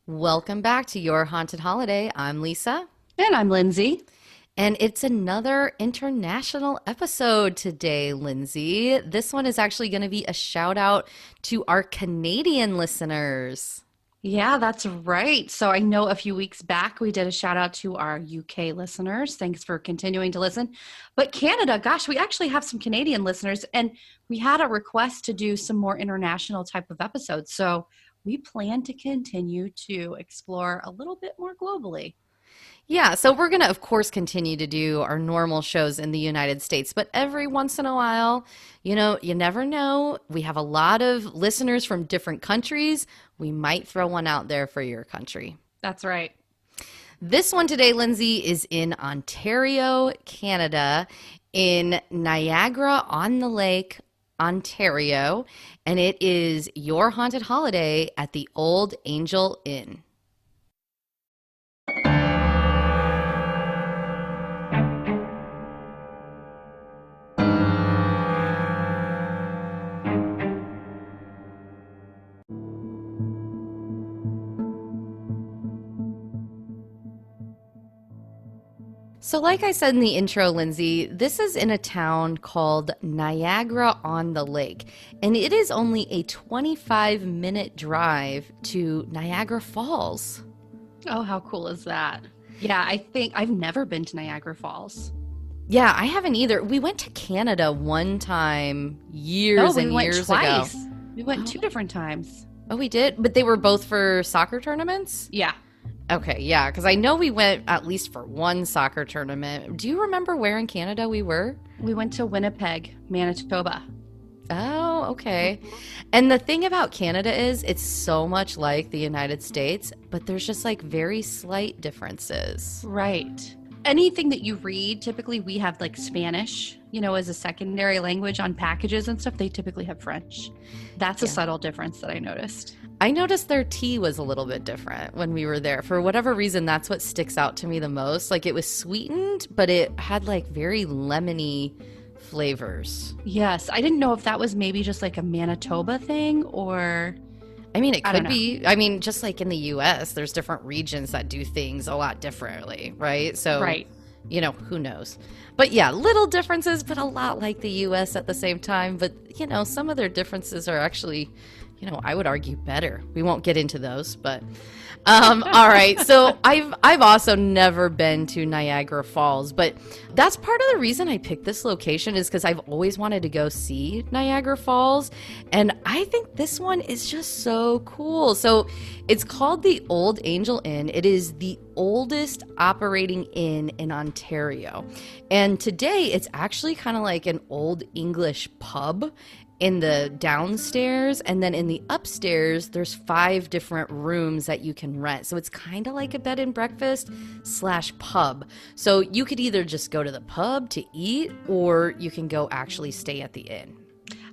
Welcome back to Your Haunted Holiday. I'm Lisa, And I'm Lindsay. and it's another international episode today, Lindsay. This one is actually going to be a shout out to our Canadian listeners. Yeah, that's right. So I know a few weeks back we did a shout out to our UK listeners. Thanks for continuing to listen. But Canada, gosh, we actually have some Canadian listeners, and we had a request to do some more international type of episodes. So we plan to continue to explore a little bit more globally. Yeah, so we're going to, of course, continue to do our normal shows in the United States, but every once in a while, you never know. We have a lot of listeners from different countries. We might throw one out there for your country. That's right. This one today, Lindsay, is in Ontario, Canada, in Niagara on the Lake, Ontario, and it is Your Haunted Holiday at the Olde Angel Inn. So, like I said in the intro, Lindsay, this is in a town called Niagara on the Lake, and it is only a 25-minute drive to Niagara Falls. Oh, how cool is that? Yeah, I think I've never been to Niagara Falls. Yeah, I haven't either. We went to Canada one time No, years we and went years ago. twice. We went Oh, two different times. oh, we did? But they were both for soccer tournaments? Yeah. Okay, yeah, because I know we went at least for one soccer tournament. Do you remember where in Canada we were? We went to Winnipeg, Manitoba. Oh, okay. And the thing about Canada is it's so much like the United States, but there's just like very slight differences. Right. Anything that you read, typically we have like Spanish, as a secondary language on packages and stuff. They typically have French. That's a Yeah. subtle difference that I noticed. I noticed their tea was a little bit different when we were there. For whatever reason, that's what sticks out to me the most. Like it was sweetened, but it had like very lemony flavors. Yes. I didn't know if that was maybe just like a Manitoba thing or I mean, it I don't could know. be. I mean, just like in the US, there's different regions that do things a lot differently, right? So, Right. who knows? But yeah, little differences, but a lot like the US at the same time. But, some of their differences are actually, I would argue better. We won't get into those, but all right. So I've also never been to Niagara Falls, but that's part of the reason I picked this location is because I've always wanted to go see Niagara Falls, and I think this one is just so cool. So it's called the Olde Angel Inn. It is the oldest operating inn in Ontario, and today it's actually kind of like an old English pub in the downstairs, and then in the upstairs there's 5 different rooms that you can rent, so it's kind of like a bed and breakfast slash pub. So you could either just go to the pub to eat, or you can go actually stay at the inn.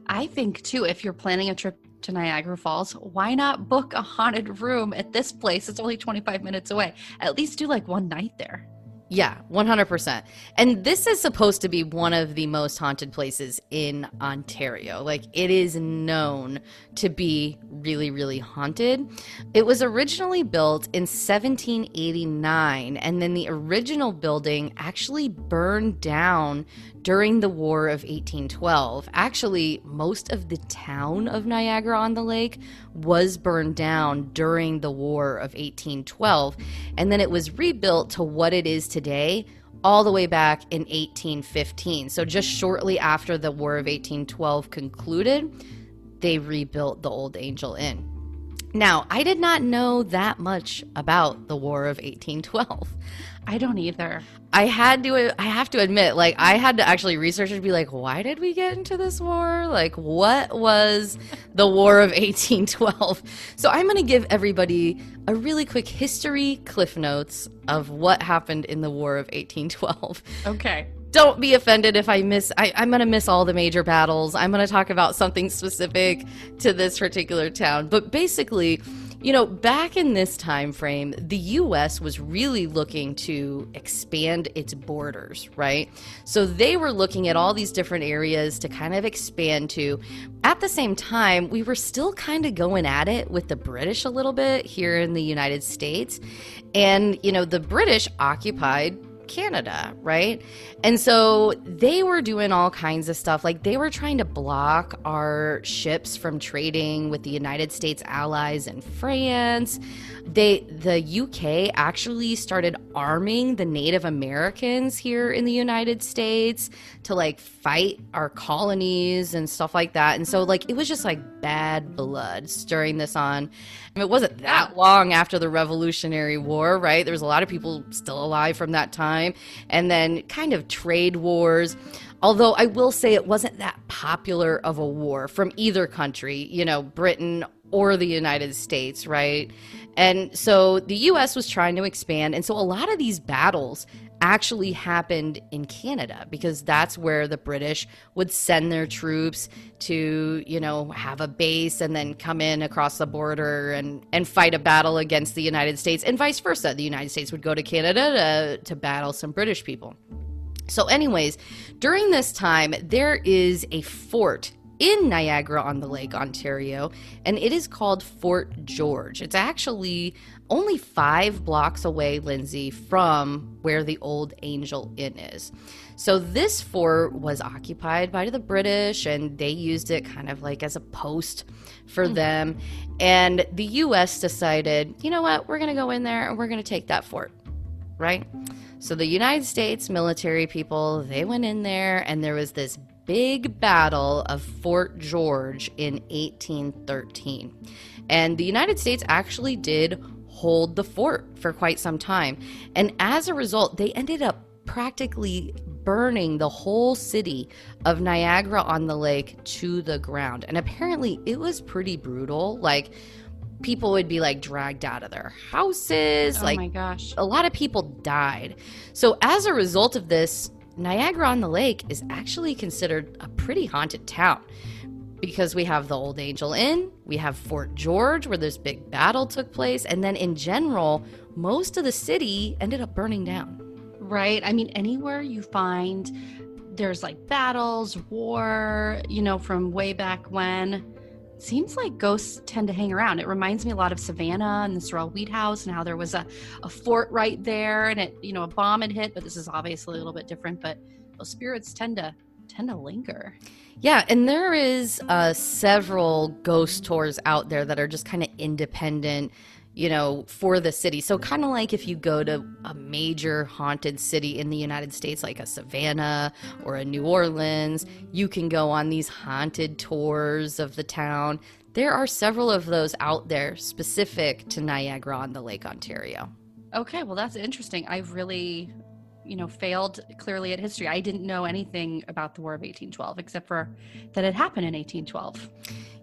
I think too, if you're planning a trip to Niagara Falls, why not book a haunted room at this place? It's only 25 minutes away. At least do like one night there. Yeah, 100%. And this is supposed to be one of the most haunted places in Ontario. Like, it is known to be really, really haunted. It was originally built in 1789, and then the original building actually burned down during the War of 1812. Actually, most of the town of Niagara on the Lake was burned down during the War of 1812, and then it was rebuilt to what it is today all the way back in 1815. So just shortly after the War of 1812 concluded, they rebuilt the Olde Angel Inn. Now, I did not know that much about the War of 1812. I don't either. I have to admit, like, I had to actually research and be like, why did we get into this war? Like, what was the War of 1812? So I'm going to give everybody a really quick history cliff notes of what happened in the War of 1812. Okay. Don't be offended if I'm going to miss all the major battles. I'm going to talk about something specific to this particular town. But basically, Back in this time frame, the U.S. was really looking to expand its borders, right? So they were looking at all these different areas to kind of expand to. At the same time, we were still kind of going at it with the British a little bit here in the United States. And, the British occupied Canada, right? And so they were doing all kinds of stuff. Like they were trying to block our ships from trading with the United States allies in France. The UK actually started arming the Native Americans here in the United States to like fight our colonies and stuff like that. And so like it was just like bad blood stirring this on. It wasn't that long after the Revolutionary War, right? There was a lot of people still alive from that time. And then kind of trade wars. Although I will say it wasn't that popular of a war from either country, Britain or the United States, right? And so the U.S. was trying to expand. And so a lot of these battles actually happened in Canada because that's where the British would send their troops to, have a base and then come in across the border and fight a battle against the United States, and vice versa. The United States would go to Canada to battle some British people. So anyways, during this time, there is a fort in Niagara-on-the-Lake, Ontario, and it is called Fort George. It's actually only 5 blocks away, Lindsay, from where the Olde Angel Inn is. So this fort was occupied by the British, and they used it kind of like as a post for them. And the U.S. decided, you know what, we're going to go in there and we're going to take that fort, right? So the United States military people, they went in there, and there was this big battle of Fort George in 1813. And the United States actually did hold the fort for quite some time. And as a result, they ended up practically burning the whole city of Niagara-on-the-Lake to the ground. And apparently it was pretty brutal. Like, people would be like dragged out of their houses. Oh my gosh. A lot of people died. So as a result of this, Niagara-on-the-Lake is actually considered a pretty haunted town because we have the Olde Angel Inn, we have Fort George where this big battle took place, and then in general, most of the city ended up burning down. Right. I mean, anywhere you find there's like battles, war, from way back when, seems like ghosts tend to hang around. It reminds me a lot of Savannah and the Sorrel Wheat House and how there was a fort right there and it, a bomb had hit, but this is obviously a little bit different, but those spirits tend to linger. Yeah, and there is several ghost tours out there that are just kind of independent, for the city. So kind of like if you go to a major haunted city in the United States, like a Savannah or a New Orleans, you can go on these haunted tours of the town. There are several of those out there specific to Niagara-on-the-Lake, Ontario. Okay, well, that's interesting. I've really, failed clearly at history. I didn't know anything about the War of 1812, except for that it happened in 1812.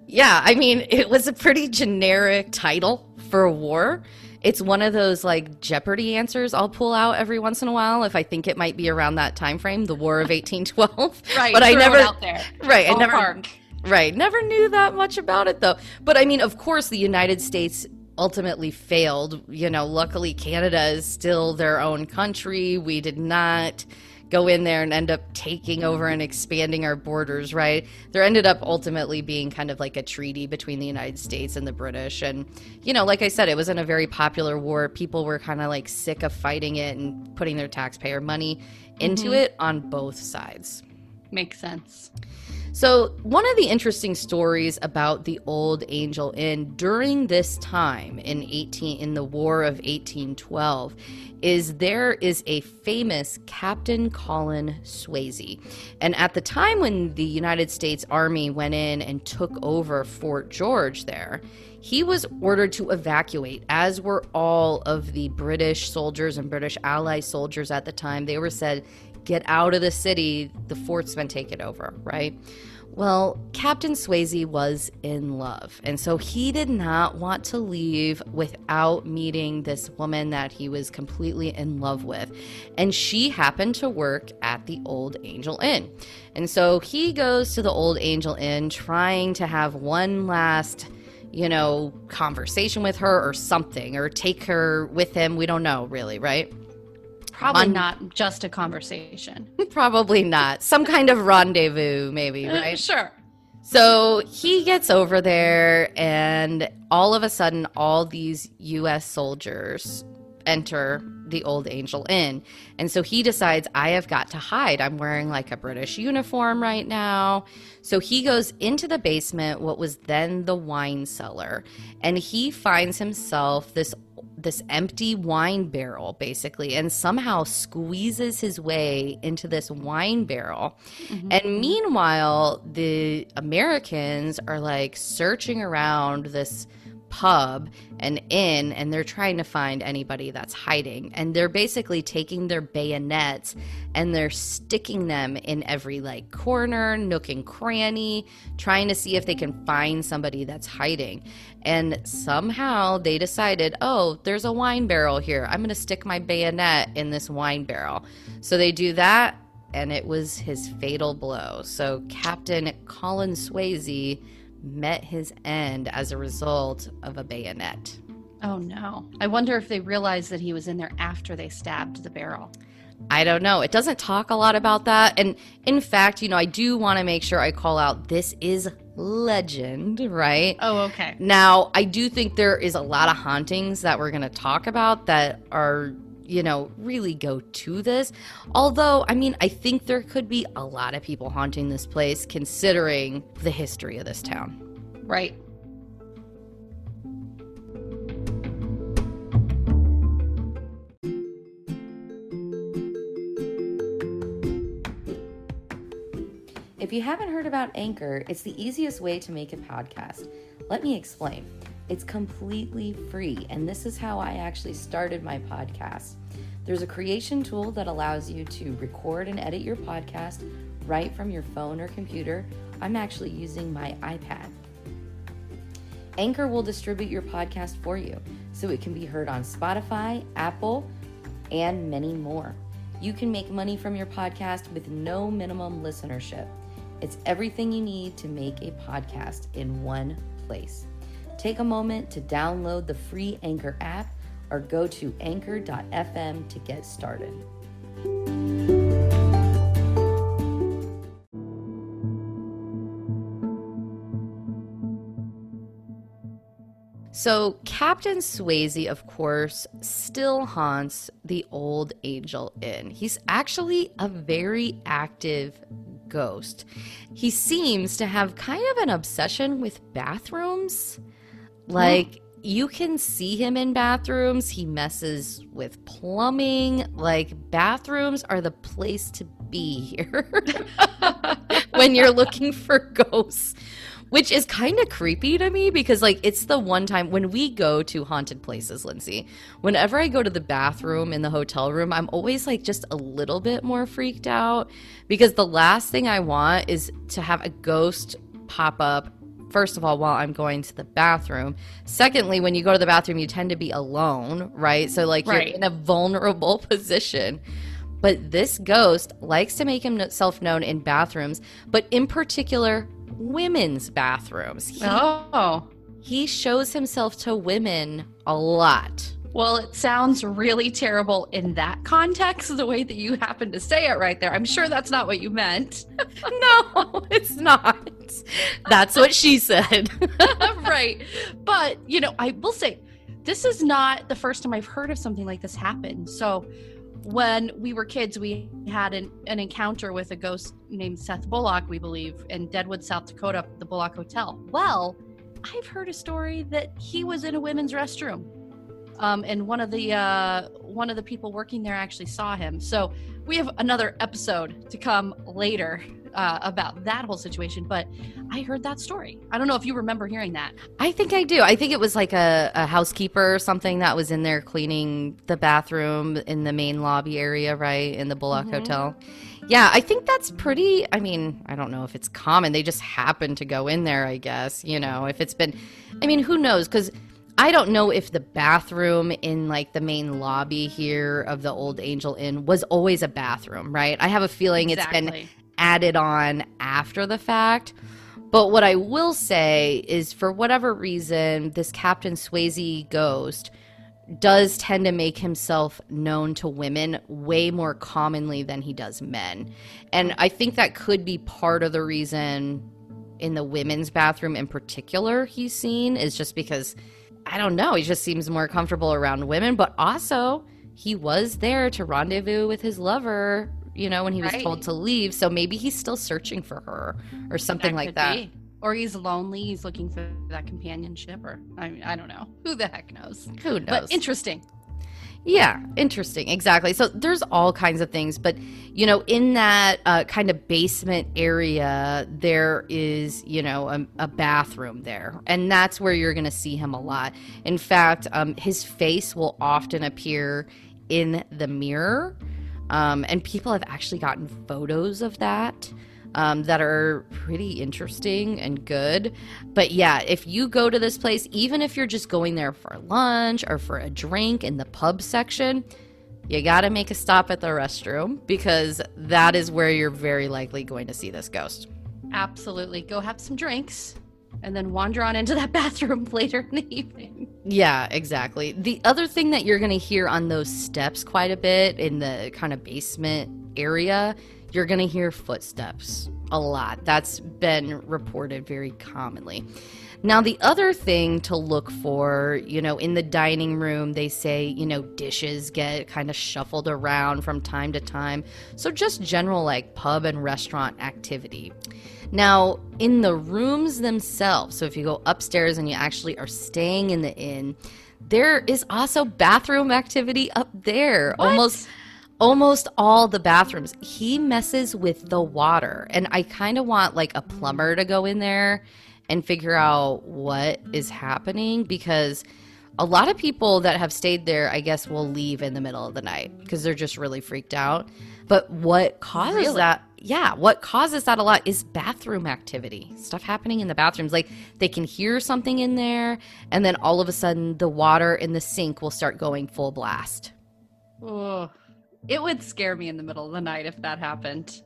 Yeah, I mean, it was a pretty generic title for a war. It's one of those like Jeopardy answers I'll pull out every once in a while if I think it might be around that time frame, the War of 1812. Right, but I never out there. Right, never knew that much about it though. But I mean, of course, the United States ultimately failed. Luckily Canada is still their own country. We did not go in there and end up taking over and expanding our borders, right? There ended up ultimately being kind of like a treaty between the United States and the British. And, like I said, it wasn't a very popular war. People were kind of like sick of fighting it and putting their taxpayer money into it on both sides. Makes sense. So one of the interesting stories about the Olde Angel Inn during this time in the War of 1812 is there is a famous Captain Colin Swayze. And at the time when the United States Army went in and took over Fort George there, he was ordered to evacuate, as were all of the British soldiers and British ally soldiers at the time. They were said, get out of the city, the fort's been taken over, right? Well, Captain Swayze was in love, and so he did not want to leave without meeting this woman that he was completely in love with, and she happened to work at the Olde Angel Inn. And so he goes to the Olde Angel Inn trying to have one last, conversation with her or something, or take her with him. We don't know really, right? Probably not just a conversation. Probably not. Some kind of rendezvous, maybe, right? Sure. So he gets over there, and all of a sudden, all these U.S. soldiers enter the Olde Angel Inn. And so he decides, I have got to hide. I'm wearing like a British uniform right now. So he goes into the basement, what was then the wine cellar, and he finds himself this empty wine barrel, basically, and somehow squeezes his way into this wine barrel. Mm-hmm. And meanwhile, the Americans are like searching around this pub and inn, and they're trying to find anybody that's hiding. And they're basically taking their bayonets and they're sticking them in every like corner, nook and cranny, trying to see if they can find somebody that's hiding. And somehow they decided, oh, there's a wine barrel here. I'm going to stick my bayonet in this wine barrel. So they do that, and it was his fatal blow. So Captain Colin Swayze met his end as a result of a bayonet. Oh, no. I wonder if they realized that he was in there after they stabbed the barrel. I don't know. It doesn't talk a lot about that. And in fact, I do want to make sure I call out this is legend, right? Oh, okay. Now, I do think there is a lot of hauntings that we're going to talk about that are, really go to this. Although, I think there could be a lot of people haunting this place considering the history of this town. Right. If you haven't heard about Anchor, it's the easiest way to make a podcast. Let me explain. It's completely free, and this is how I actually started my podcast. There's a creation tool that allows you to record and edit your podcast right from your phone or computer. I'm actually using my iPad. Anchor will distribute your podcast for you, so it can be heard on Spotify, Apple, and many more. You can make money from your podcast with no minimum listenership. It's everything you need to make a podcast in one place. Take a moment to download the free Anchor app or go to anchor.fm to get started. So Captain Swayze, of course, still haunts the Olde Angel Inn. He's actually a very active ghost. He seems to have kind of an obsession with bathrooms. Like, you can see him in bathrooms. He messes with plumbing. Like, bathrooms are the place to be here when you're looking for ghosts. Which is kind of creepy to me because, like, it's the one time when we go to haunted places, Lindsay, whenever I go to the bathroom in the hotel room, I'm always, like, just a little bit more freaked out because the last thing I want is to have a ghost pop up, first of all, while I'm going to the bathroom. Secondly, when you go to the bathroom, you tend to be alone, right? So, like, right. You're in a vulnerable position. But this ghost likes to make himself known in bathrooms, but in particular, women's bathrooms. He shows himself to women a lot. Well, it sounds really terrible in that context, the way that you happen to say it right there. I'm sure that's not what you meant. No, it's not. That's what she said. Right. But, I will say, this is not the first time I've heard of something like this happen. So when we were kids, we had an encounter with a ghost named Seth Bullock, we believe, in Deadwood, South Dakota, the Bullock Hotel. Well, I've heard a story that he was in a women's restroom. And one of the people working there actually saw him. So we have another episode to come later about that whole situation. But I heard that story. I don't know if you remember hearing that. I think I do. I think it was like a housekeeper or something that was in there cleaning the bathroom in the main lobby area, right, in the Bullock Hotel. Yeah, I think that's pretty, I don't know if it's common. They just happen to go in there, I guess, if it's been, who knows? Because I don't know if the bathroom in like the main lobby here of the Olde Angel Inn was always a bathroom, right? I have a feeling It's been added on after the fact. But what I will say is, for whatever reason, this Captain Swayze ghost does tend to make himself known to women way more commonly than he does men. And I think that could be part of the reason in the women's bathroom in particular he's seen, is just because, I don't know, he just seems more comfortable around women. But also, he was there to rendezvous with his lover, you know, when he was told to leave. So maybe he's still searching for her or something like that. Be. Or he's lonely. He's looking for that companionship. Or, I don't know. Who the heck knows? Who knows? But interesting. Yeah, interesting. Exactly. So there's all kinds of things. But, you know, in that kind of basement area, there is, you know, a bathroom there. And that's where you're going to see him a lot. In fact, his face will often appear in the mirror. And people have actually gotten photos of that. That are pretty interesting and good. But yeah, if you go to this place, even if you're just going there for lunch or for a drink in the pub section, you got to make a stop at the restroom, because that is where you're very likely going to see this ghost. Absolutely. Go have some drinks and then wander on into that bathroom later in the evening. Yeah, exactly. The other thing that you're going to hear on those steps quite a bit in the kind of basement area, you're going to hear footsteps a lot. That's been reported very commonly. Now, the other thing to look for, you know, in the dining room, they say, you know, dishes get kind of shuffled around from time to time. So just general like pub and restaurant activity. Now, in the rooms themselves, so if you go upstairs and you actually are staying in the inn, there is also bathroom activity up there. What? Almost all the bathrooms. He messes with the water, and I kind of want like a plumber to go in there and figure out what is happening, because a lot of people that have stayed there, I guess, will leave in the middle of the night because they're just really freaked out. But what causes that? Yeah, what causes that a lot is bathroom activity. Stuff happening in the bathrooms. Like, they can hear something in there, and then all of a sudden the water in the sink will start going full blast. Oh. It would scare me in the middle of the night if that happened.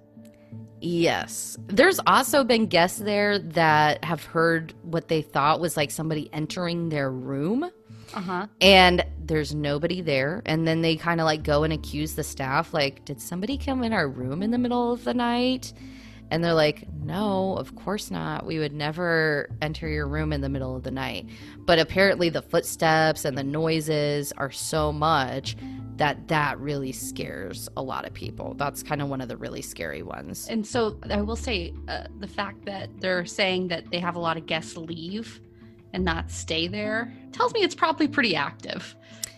Yes. There's also been guests there that have heard what they thought was like somebody entering their room. And there's nobody there. And then they kind of like go and accuse the staff, like, did somebody come in our room in the middle of the night? And they're like, no, of course not. We would never enter your room in the middle of the night. But apparently the footsteps and the noises are so much that really scares a lot of people. That's kind of one of the really scary ones. And so I will say the fact that they're saying that they have a lot of guests leave and not stay there tells me it's probably pretty active.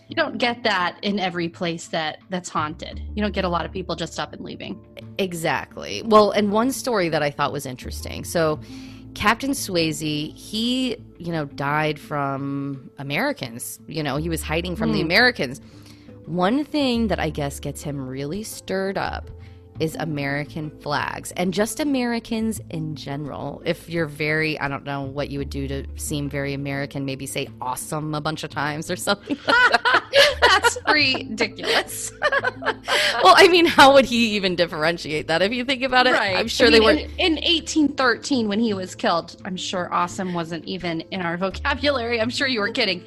You don't get that in every place that's haunted. You don't get a lot of people just up and leaving. Exactly. Well, and one story that I thought was interesting. So Captain Swayze, he, you know, died from Americans. You know, he was hiding from the Americans. One thing that I guess gets him really stirred up is American flags, and just Americans in general. If you're very, I don't know what you would do to seem very American, maybe say awesome a bunch of times or something like that. That's ridiculous. Well, I mean, how would he even differentiate that if you think about it? Right. I'm sure they were. In 1813, when he was killed, I'm sure awesome wasn't even in our vocabulary. I'm sure you were kidding.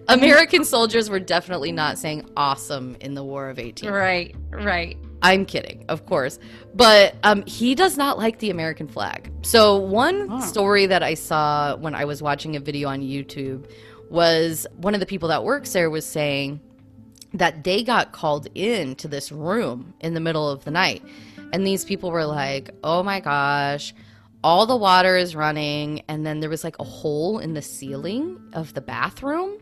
American soldiers were definitely not saying awesome in the War of 18. Right. I'm kidding, of course. But he does not like the American flag. So one story that I saw when I was watching a video on YouTube was one of the people that works there was saying that they got called in to this room in the middle of the night. And these people were like, oh my gosh, all the water is running. And then there was like a hole in the ceiling of the bathroom.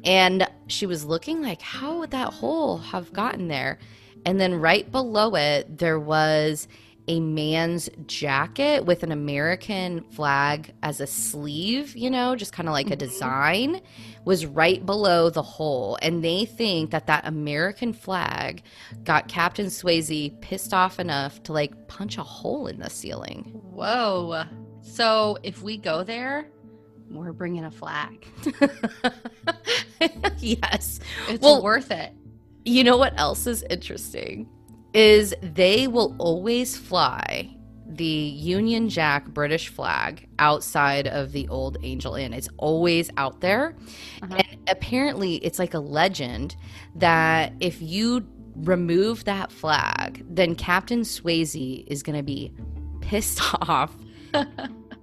And she was looking like, how would that hole have gotten there? And then right below it, there was a man's jacket with an American flag as a sleeve, you know, just kind of like a design, was right below the hole. And they think that that American flag got Captain Swayze pissed off enough to like punch a hole in the ceiling. Whoa. So if we go there, we're bringing a flag. Yes. It's worth it. You know what else is interesting? Is they will always fly the Union Jack British flag outside of the Olde Angel Inn. It's always out there. And apparently it's like a legend that if you remove that flag, then Captain Swayze is going to be pissed off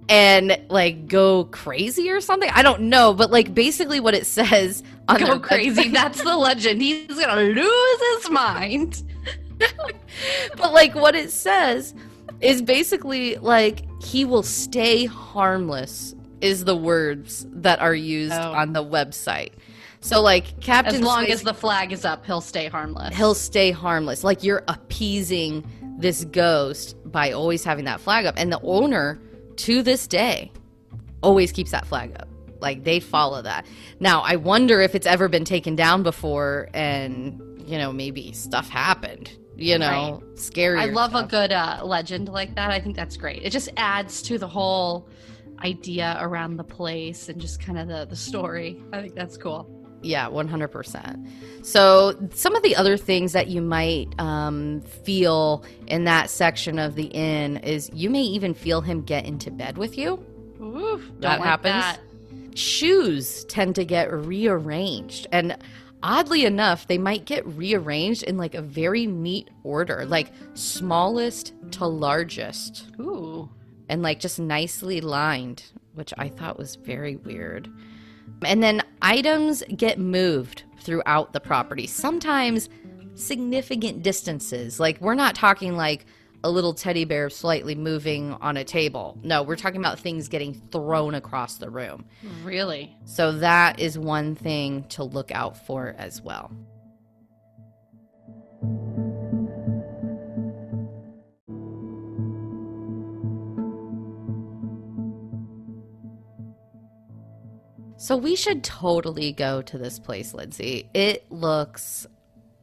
and like go crazy or something. I don't know, but like basically what it says on go crazy. That's the legend. He's gonna lose his mind. But like what it says is basically like he will stay harmless is the words that are used on the website. So like Captain, as long as the flag is up, he'll stay harmless. He'll stay harmless. Like you're appeasing this ghost by always having that flag up, and the owner to this day always keeps that flag up. Like they follow that. Now I wonder if it's ever been taken down before, and you know maybe stuff happened. You know, scary. I love a good legend like that. I think that's great. It just adds to the whole idea around the place and just kind of the story. I think that's cool. Yeah, 100%. So some of the other things that you might feel in that section of the inn is you may even feel him get into bed with you. Oof, that happens. Shoes tend to get rearranged, and oddly enough, they might get rearranged in like a very neat order, like smallest to largest. Ooh. And like just nicely lined, which I thought was very weird. And then items get moved throughout the property, sometimes significant distances. Like we're not talking like a little teddy bear slightly moving on a table. No, we're talking about things getting thrown across the room. Really? So that is one thing to look out for as well. So we should totally go to this place, Lindsay. It looks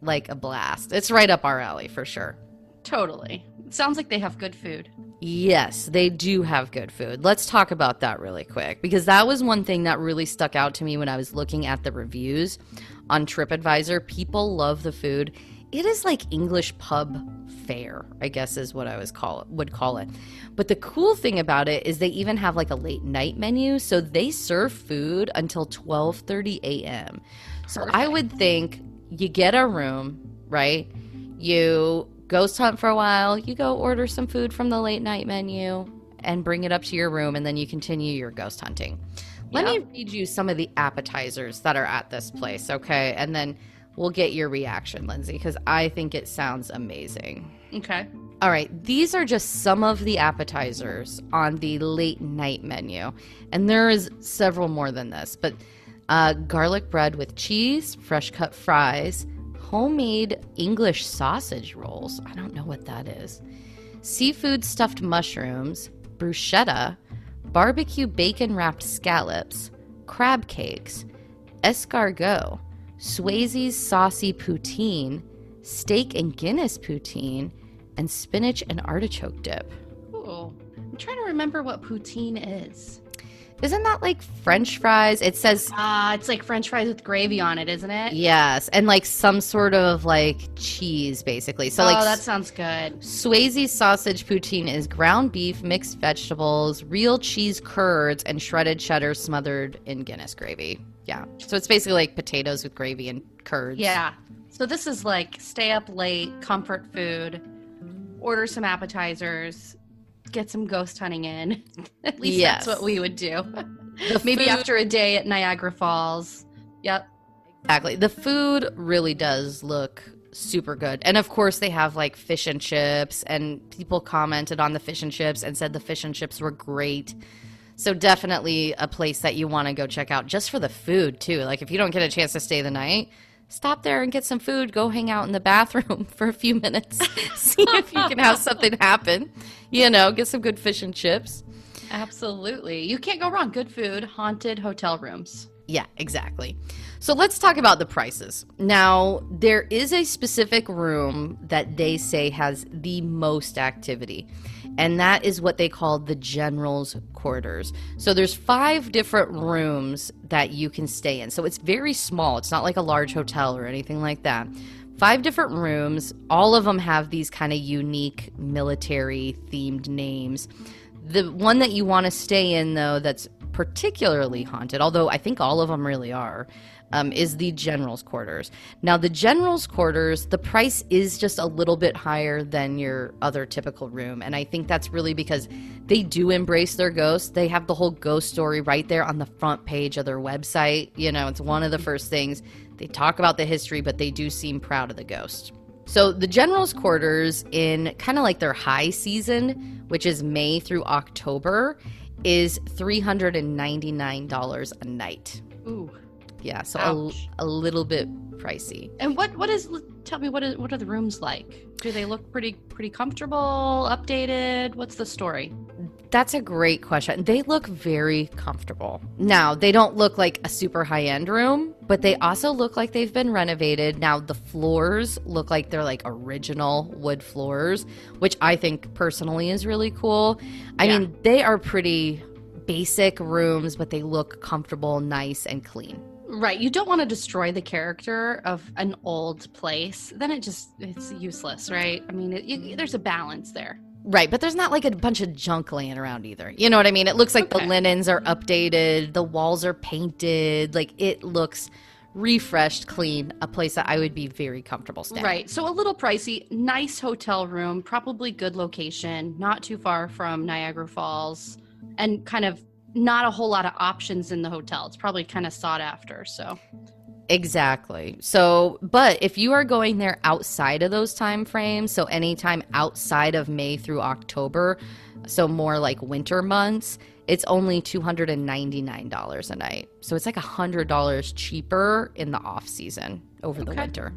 like a blast. It's right up our alley for sure. Totally. It sounds like they have good food. Yes, they do have good food. Let's talk about that really quick, because that was one thing that really stuck out to me when I was looking at the reviews on TripAdvisor. People love the food. It is like English pub fare, I guess is what I would call it. But the cool thing about it is they even have like a late night menu, so they serve food until 12:30 a.m. So I would think you get a room, right? You ghost hunt for a while, you go order some food from the late night menu and bring it up to your room, and then you continue your ghost hunting. Let me read you some of the appetizers that are at this place, okay? And then we'll get your reaction, Lindsay, because I think it sounds amazing. Okay. All right, these are just some of the appetizers on the late night menu. And there is several more than this, but garlic bread with cheese, fresh cut fries, homemade English sausage rolls. I don't know what that is. Seafood stuffed mushrooms, bruschetta, barbecue bacon wrapped scallops, crab cakes, escargot, Swayze's saucy poutine, steak and Guinness poutine, and spinach and artichoke dip. Ooh. I'm trying to remember what poutine is. Isn't that like French fries? It says... it's like French fries with gravy on it, isn't it? Yes, and like some sort of like cheese, basically. So like, that sounds good. Swayze's sausage poutine is ground beef, mixed vegetables, real cheese curds, and shredded cheddar smothered in Guinness gravy. Yeah, so it's basically like potatoes with gravy and curds. Yeah, so this is like stay up late, comfort food, order some appetizers, get some ghost hunting in. At least that's what we would do. Maybe after a day at Niagara Falls. Yep. Exactly. The food really does look super good. And of course they have like fish and chips, and people commented on the fish and chips and said the fish and chips were great. So definitely a place that you want to go check out just for the food too. Like if you don't get a chance to stay the night, stop there and get some food. Go hang out in the bathroom for a few minutes. See if you can have something happen. You know, get some good fish and chips. Absolutely. You can't go wrong. Good food, haunted hotel rooms. Yeah, exactly. So let's talk about the prices. Now, there is a specific room that they say has the most activity, and that is what they call the General's Quarters. So there's 5 different rooms that you can stay in. So it's very small. It's not like a large hotel or anything like that. 5 different rooms. All of them have these kind of unique military themed names. The one that you want to stay in, though, that's particularly haunted, although I think all of them really are, is the general's quarters. Now, the general's quarters, the price is just a little bit higher than your other typical room. And I think that's really because they do embrace their ghosts. They have the whole ghost story right there on the front page of their website. You know, it's one of the first things. They talk about the history, but they do seem proud of the ghost. So the general's quarters, in kind of like their high season, which is May through October, is $399 a night. Ooh. Yeah, so a little bit pricey. And tell me, what are the rooms like? Do they look pretty comfortable, updated? What's the story? That's a great question. They look very comfortable. Now, they don't look like a super high-end room, but they also look like they've been renovated. Now, the floors look like they're like original wood floors, which I think personally is really cool. I mean, they are pretty basic rooms, but they look comfortable, nice, and clean. Right. You don't want to destroy the character of an old place. Then it's useless, right? I mean, there's a balance there. Right, but there's not like a bunch of junk laying around either. You know what I mean? It looks like the linens are updated, the walls are painted, like it looks refreshed, clean, a place that I would be very comfortable staying. Right, so a little pricey, nice hotel room, probably good location, not too far from Niagara Falls, and kind of not a whole lot of options in the hotel. It's probably kind of sought after, so. Exactly. So, but if you are going there outside of those time frames, so anytime outside of May through October, so more like winter months, it's only $299 a night. So it's like $100 cheaper in the off season over the winter.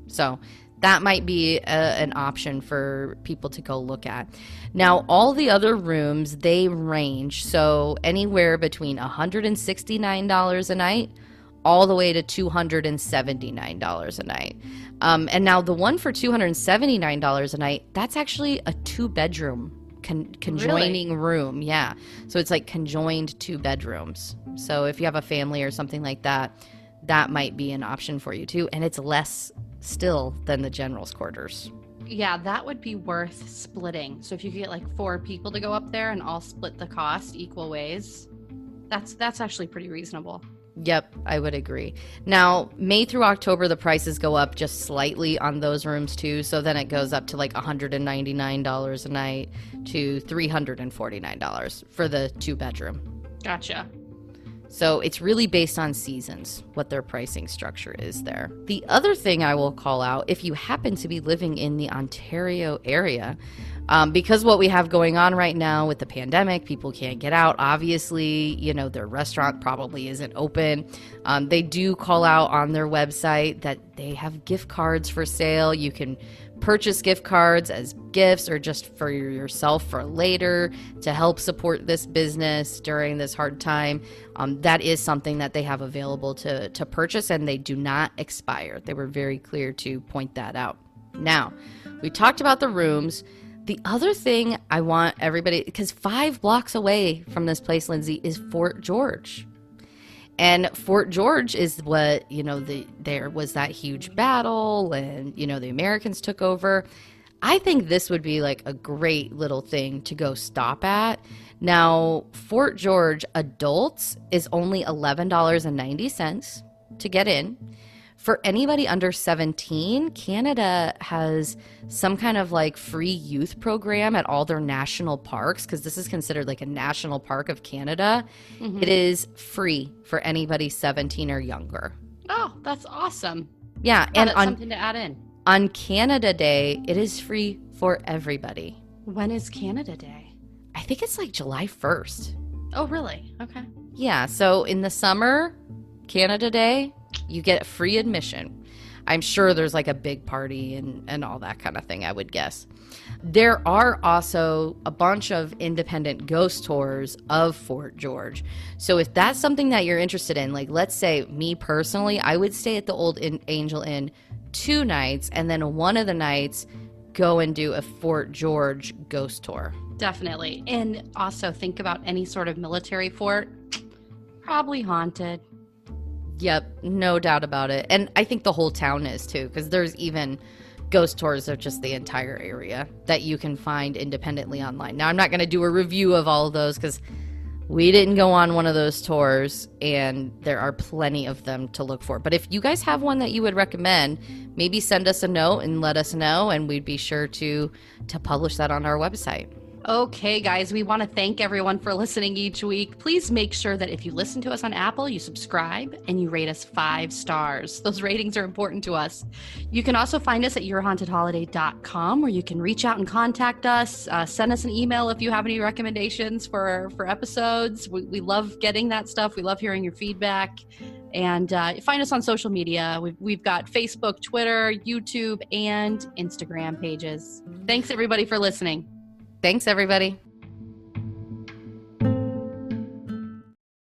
So that might be an option for people to go look at. Now, all the other rooms, they range. So anywhere between $169 a night all the way to $279 a night. And now the one for $279 a night, that's actually a 2-bedroom conjoining room. Yeah. So it's like conjoined 2 bedrooms. So if you have a family or something like that, that might be an option for you too. And it's less still than the general's quarters. Yeah, that would be worth splitting. So if you could get like 4 people to go up there and all split the cost equal ways, that's actually pretty reasonable. Yep, I would agree. Now, May through October, the prices go up just slightly on those rooms too. So then it goes up to like $199 a night to $349 for the 2-bedroom. Gotcha. So it's really based on seasons, what their pricing structure is there. The other thing I will call out, if you happen to be living in the Ontario area, because what we have going on right now with the pandemic, people can't get out. Obviously, you know, their restaurant probably isn't open. They do call out on their website that they have gift cards for sale. You can purchase gift cards as gifts or just for yourself for later to help support this business during this hard time. That is something that they have available to purchase, and they do not expire. They were very clear to point that out. Now, we talked about the rooms. The other thing I want everybody, because 5 blocks away from this place, Lindsay, is Fort George. And Fort George is what, you know, there was that huge battle and, you know, the Americans took over. I think this would be like a great little thing to go stop at. Now, Fort George adults is only $11.90 to get in. For anybody under 17, Canada has some kind of like free youth program at all their national parks, because this is considered like a national park of Canada. Mm-hmm. It is free for anybody 17 or younger. Oh, that's awesome. Yeah. And that's something to add in. On Canada Day, it is free for everybody. When is Canada Day? I think it's like July 1st. Oh, really? Okay. Yeah. So in the summer, Canada Day, you get free admission. I'm sure there's like a big party and all that kind of thing, I would guess. There are also a bunch of independent ghost tours of Fort George. So if that's something that you're interested in, like let's say me personally, I would stay at the Olde Angel Inn 2 nights, and then one of the nights go and do a Fort George ghost tour. Definitely. And also think about any sort of military fort, probably haunted. Yep, no doubt about it. And I think the whole town is too, because there's even ghost tours of just the entire area that you can find independently online. Now, I'm not going to do a review of all of those because we didn't go on one of those tours, and there are plenty of them to look for. But if you guys have one that you would recommend, maybe send us a note and let us know, and we'd be sure to publish that on our website. Okay, guys, we want to thank everyone for listening each week. Please make sure that if you listen to us on Apple, you subscribe and you rate us 5 stars. Those ratings are important to us. You can also find us at yourhauntedholiday.com, where you can reach out and contact us. Send us an email if you have any recommendations for episodes. We love getting that stuff. We love hearing your feedback. And find us on social media. We've got Facebook, Twitter, YouTube, and Instagram pages. Thanks, everybody, for listening. Thanks, everybody.